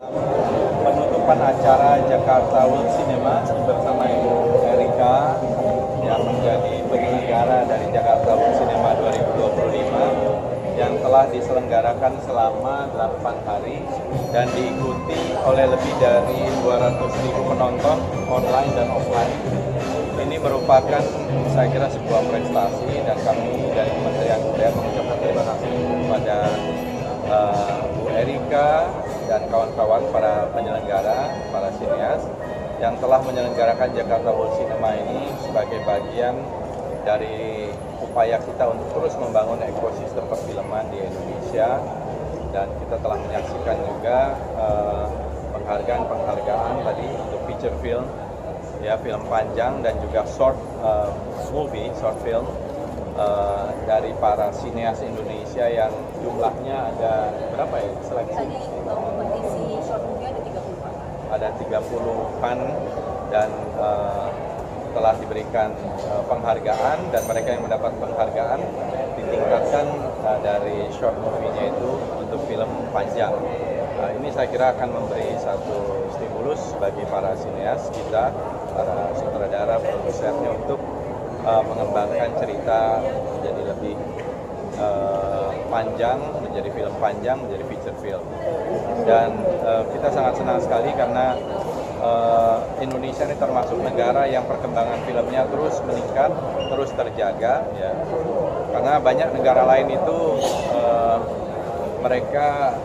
Penutupan acara Jakarta World Cinema bersama Ibu Erika yang menjadi penyelenggara dari Jakarta World Cinema 2025 yang telah diselenggarakan selama 8 hari dan diikuti oleh lebih dari 200.000 penonton online dan offline. Ini merupakan saya kira sebuah prestasi dan kami dari Kementerian Kebudayaan mengucapkan terima kasih kepada Bu Erika dan kawan-kawan para penyelenggara, para sinias yang telah menyelenggarakan Jakarta World Cinema ini sebagai bagian dari upaya kita untuk terus membangun ekosistem perfilman di Indonesia, dan kita telah menyaksikan juga penghargaan tadi untuk feature film, ya film panjang dan juga short film dari para sineas Indonesia yang jumlahnya ada berapa ya seleksi? Tadi kompetisi short movie ada 30. Ada 30-an dan telah diberikan penghargaan, dan mereka yang mendapat penghargaan ditingkatkan dari short movie-nya itu untuk film panjang. Ini saya kira akan memberi satu stimulus bagi para sineas kita, para sutradara, produsernya untuk mengembangkan cerita menjadi lebih panjang, menjadi film panjang, menjadi feature film. Dan kita sangat senang sekali karena Indonesia ini termasuk negara yang perkembangan filmnya terus meningkat, terus terjaga, ya. Karena banyak negara lain itu mereka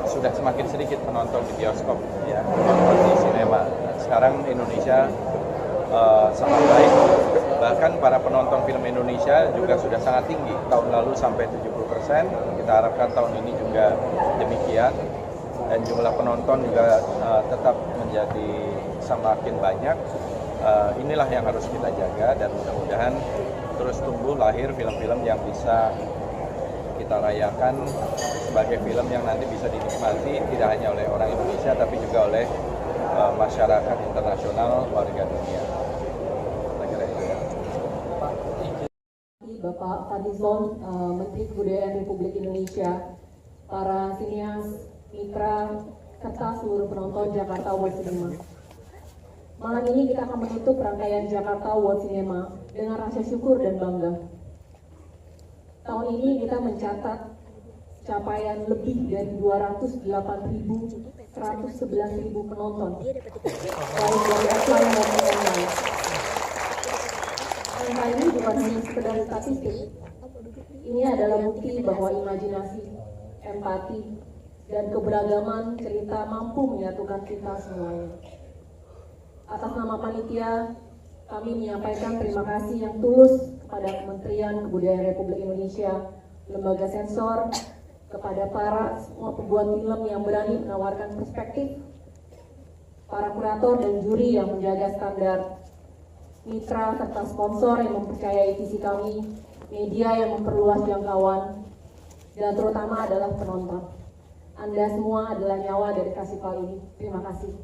sudah semakin sedikit menonton di bioskop, ya, di sinema. Sekarang Indonesia sangat baik, bahkan para penonton film Indonesia juga sudah sangat tinggi. Tahun lalu sampai 70%, kita harapkan tahun ini juga demikian, dan jumlah penonton juga tetap menjadi semakin banyak. Inilah yang harus kita jaga, dan mudah-mudahan terus tumbuh lahir film-film yang bisa kita rayakan sebagai film yang nanti bisa dinikmati tidak hanya oleh orang Indonesia tapi juga oleh masyarakat internasional, warga dunia. Bapak Fadlizon, Menteri Kebudayaan Republik Indonesia, para sinias, mitra, serta seluruh penonton Jakarta World Cinema. Malam ini kita akan menutup rangkaian Jakarta World Cinema dengan rasa syukur dan bangga. Tahun ini kita mencatat capaian lebih dari 208.111.000 penonton, baik dari offline maupun online. Angka ini bukan hanya sekedar statistik, ini adalah bukti bahwa imajinasi, empati, dan keberagaman cerita mampu menyatukan kita semuanya. Atas nama panitia, kami menyampaikan terima kasih yang tulus kepada Kementerian Kebudayaan Republik Indonesia, lembaga sensor, kepada para semua pembuat film yang berani menawarkan perspektif, para kurator dan juri yang menjaga standar, mitra serta sponsor yang mempercayai visi kami, media yang memperluas jangkauan, dan terutama adalah penonton. Anda semua adalah nyawa dari festival ini. Terima kasih.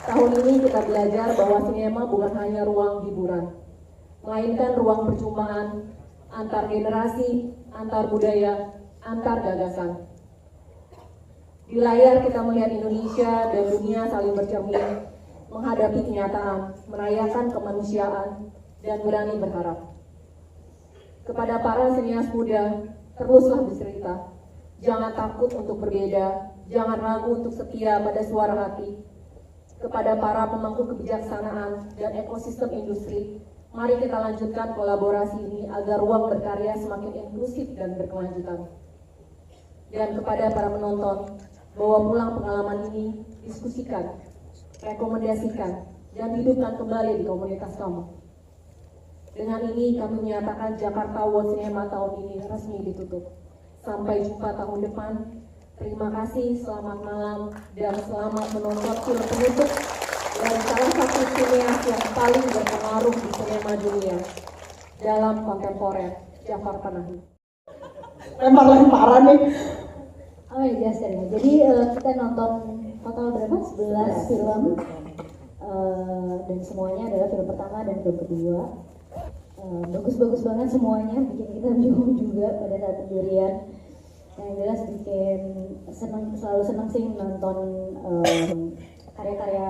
Tahun ini kita belajar bahwa sinema bukan hanya ruang hiburan, melainkan ruang perjumpaan antar generasi, antar budaya, antar gagasan. Di layar kita melihat Indonesia dan dunia saling bercermin, menghadapi kenyataan, merayakan kemanusiaan, dan berani berharap. Kepada para sinias muda, teruslah bercerita. Jangan takut untuk berbeda, jangan ragu untuk setia pada suara hati. Kepada para pemangku kebijaksanaan dan ekosistem industri, mari kita lanjutkan kolaborasi ini agar ruang berkarya semakin inklusif dan berkelanjutan. Dan kepada para penonton, bawa pulang pengalaman ini, diskusikan, rekomendasikan, dan hidupkan kembali di komunitas kamu. Dengan ini kami menyatakan Jakarta World Cinema tahun ini resmi ditutup. Sampai jumpa tahun depan. Terima kasih, selamat malam, dan selamat menonton film penutup dari salah satu sineas yang paling berpengaruh di sinema dunia dalam kontemporer, Jafar Panahi. Lempar-lemparan nih. Oh ya, biasa ya. Jadi kita nonton total berapa? 11 film, dan semuanya adalah film pertama dan film kedua. Bagus-bagus banget semuanya, bikin kita bingung juga pada saat pendirian. Yang jelas bikin selalu seneng sih nonton karya-karya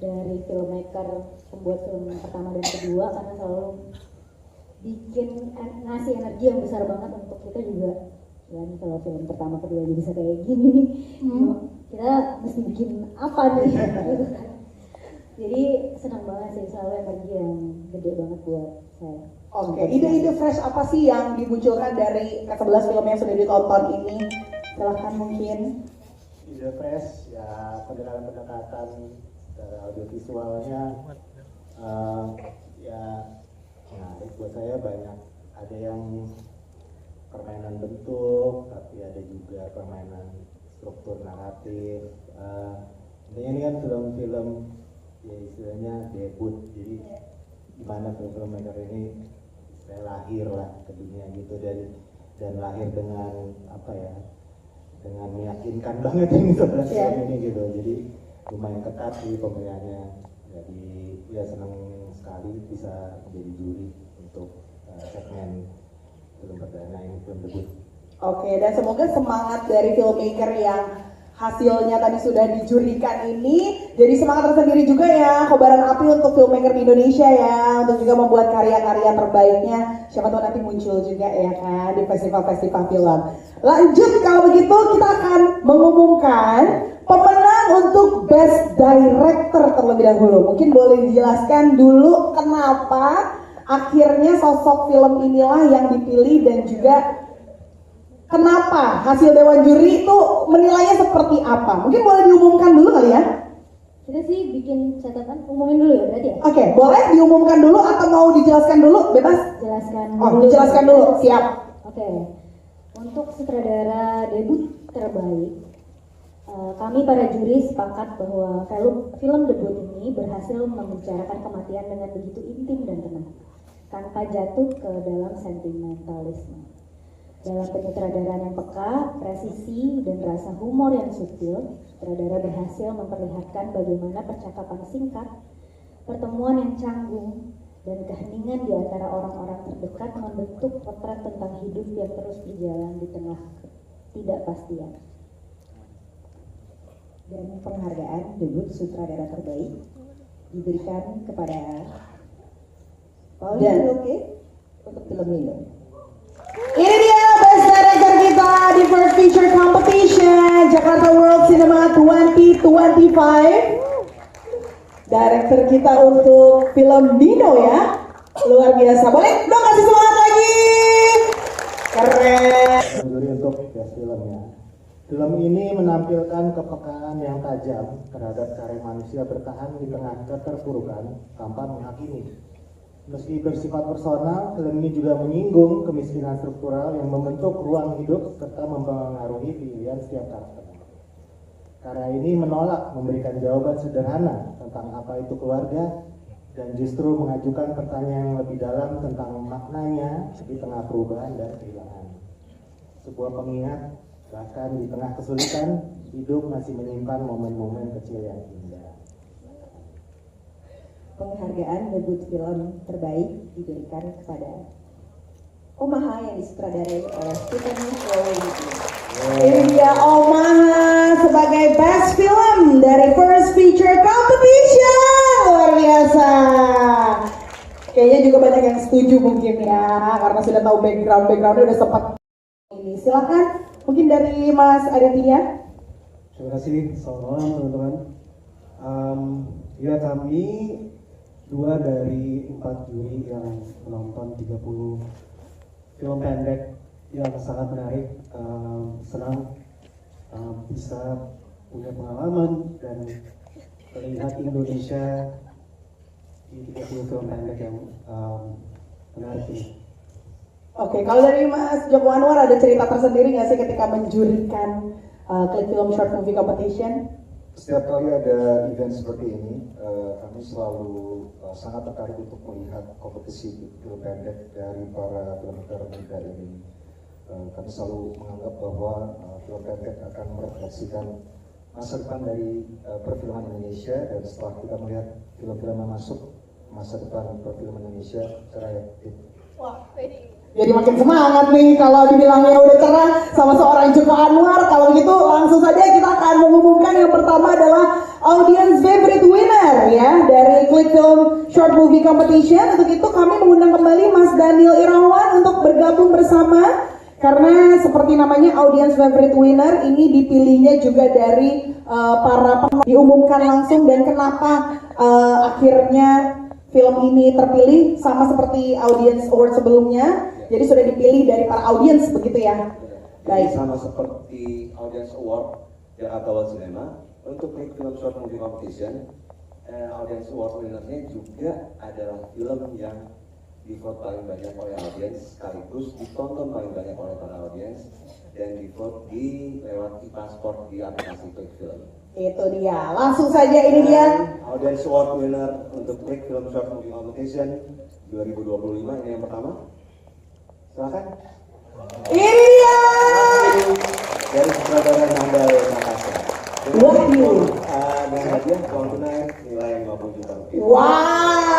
dari filmmaker pembuat film pertama dan kedua, karena selalu bikin ngasih energi yang besar banget untuk kita juga. Ya nih kalau film pertama kedua aja bisa kayak gini nih, kita mesti bikin apa nih? Gitu kan. Jadi senang banget sih, selalu energi yang gede banget buat saya. Oke, ide-ide fresh apa sih yang dimunculkan dari ke-11 film yang sudah ditonton ini? Silahkan mungkin. Ide fresh ya, pendekatan secara audiovisualnya ya menarik buat saya. Banyak ada yang permainan bentuk, tapi ada juga permainan struktur naratif. Intinya ini kan film-film ya istilahnya debut, jadi gimana film-filmmaker ini saya lahir lah ke dunia gitu, dan lahir dengan apa ya, dengan meyakinkan banget ini sebenarnya ini gitu. Jadi lumayan ketat sih pemilihannya, jadi ya senang sekali bisa menjadi juri untuk segmen film perdana ini, film debut. Oke, dan semoga semangat dari filmmaker yang hasilnya tadi sudah dijurikan ini jadi semangat tersendiri juga ya, kobaran api untuk filmmaker di Indonesia ya, untuk juga membuat karya-karya terbaiknya. Siapa tahu nanti muncul juga ya kan di festival-festival film. Lanjut, kalau begitu kita akan mengumumkan pemenang untuk Best Director terlebih dahulu. Mungkin boleh dijelaskan dulu kenapa akhirnya sosok film inilah yang dipilih, dan juga kenapa hasil Dewan Juri itu menilainya seperti apa? Mungkin boleh diumumkan dulu kali ya? Kita sih bikin catatan, umumin dulu ya berarti ya? Oke, boleh diumumkan dulu atau mau dijelaskan dulu? Bebas? Jelaskan Oh, dulu. dijelaskan dulu, siap. Oke, untuk sutradara debut terbaik, kami para juri sepakat bahwa film debut ini berhasil membicarakan kematian dengan begitu intim dan tenang, tanpa jatuh ke dalam sentimentalisme. Dalam penyutradaraan yang peka, presisi, dan rasa humor yang subtil, sutradara berhasil memperlihatkan bagaimana percakapan singkat, pertemuan yang canggung, dan keheningan di antara orang-orang terdekat membentuk potret tentang hidup yang terus berjalan di tengah ketidakpastian. Dan penghargaan debut sutradara terbaik diberikan kepada Pauline Luque untuk film ini. Ini dia Best Director kita di First Feature Competition Jakarta World Cinema 2025. Director kita untuk film Dino ya, luar biasa. Boleh dong kasih semangat lagi. Keren. Juri untuk best filmnya. Film ini menampilkan kepekaan yang tajam terhadap cara manusia bertahan di tengah keterpurukan tanpa menghakimi. Meski bersifat personal, film ini juga menyinggung kemiskinan struktural yang membentuk ruang hidup serta mempengaruhi pilihan setiap karakter. Karya ini menolak memberikan jawaban sederhana tentang apa itu keluarga, dan justru mengajukan pertanyaan yang lebih dalam tentang maknanya di tengah perubahan dan kehilangan. Sebuah pengingat, bahkan di tengah kesulitan, hidup masih menyimpan momen-momen kecil yang indah. Penghargaan debut film terbaik diberikan kepada Omaha yang disutradarai oleh Stephen Chow. Ini dia Omaha sebagai Best Film dari First Feature Competition. Luar biasa. Kayaknya juga banyak yang setuju mungkin ya, karena sudah tahu backgroundnya udah sempat ini. Silakan mungkin dari Mas Aditya. Terima kasih, selamat malam teman-teman. Ya, kami 2 dari 4 juri yang menonton 30 film pendek yang sangat menarik. Senang bisa punya pengalaman dan melihat Indonesia di 30 film pendek yang menarik ini. Oke, kalau dari Mas Joko Anwar ada cerita tersendiri nggak sih ketika menjurikan Click Film Short Movie Competition? Setiap kali ada event seperti ini, kami selalu sangat tertarik untuk melihat kompetisi film pendek dari para filmmaker muda ini. Kami selalu menganggap bahwa film pendek akan merefleksikan masa depan dari perfilman Indonesia, dan setelah kita melihat film-film yang masuk masa depan perfilman Indonesia secara efektif. Wah, Jadi makin semangat nih kalau dibilangnya udah cerah sama seorang Joko Anwar. Kalau gitu langsung saja kita akan mengumumkan yang pertama adalah Audience Favorite Winner ya dari Click Film Short Movie Competition. Untuk itu kami mengundang kembali Mas Daniel Irawan untuk bergabung bersama. Karena seperti namanya Audience Favorite Winner ini dipilihnya juga dari para penonton, diumumkan langsung dan kenapa akhirnya film ini terpilih sama seperti Audience Award sebelumnya. Jadi sudah dipilih dari para audiens begitu ya. Baik. Sama seperti Audience Award Jakarta World Cinema untuk Click Film Short Movie Competition, Audience Award winner-nya juga adalah film yang di-vote paling banyak oleh audiens sekaligus ditonton paling banyak oleh para audiens dan di-vote lewat e-passport di aplikasi Click Film. Itu dia. Langsung saja ini dia. Audience Award winner untuk Click Film Short Movie Competition 2025 ini yang pertama. Silakan. Ini dia. Dari sutradara Nandal Makassar. Wahyu. Dan hadiah uang tunai nilai 50 juta rupiah. Wow.